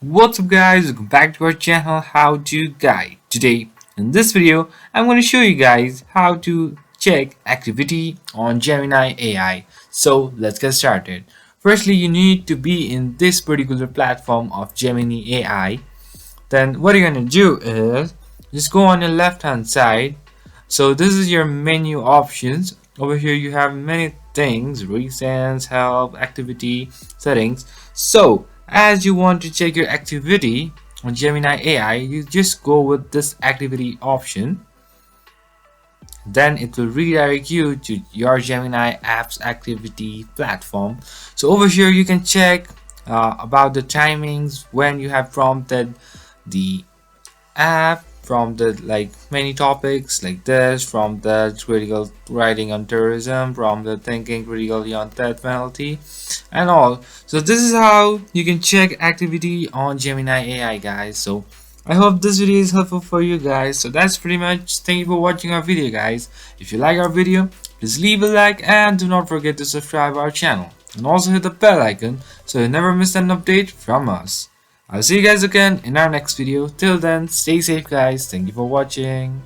What's up guys, welcome back to our channel How to Guide. Today in this video I'm going to show you guys how to check activity on Gemini AI. So let's get started. Firstly, you need to be in this particular platform of Gemini AI. Then what you're going to do is just go on the left hand side. So this is your menu options. Over here you have many things: recents, help, activity, settings. So as you want to check your activity on Gemini AI, you just go with this activity option. Then it will redirect you to your Gemini apps activity platform. So over here you can check about the timings when you have prompted the app, from the many topics like this, from the critical writing on tourism, from the thinking critically on death penalty and all. So this is how you can check activity on Gemini AI, guys. So I hope this video is helpful for you guys. So that's pretty much. Thank you for watching our video, guys. If you like our video, please leave a like and do not forget to subscribe our channel, and also hit the bell icon so you never miss an update from us. I'll see you guys again in our next video. Till then, stay safe guys. Thank you for watching.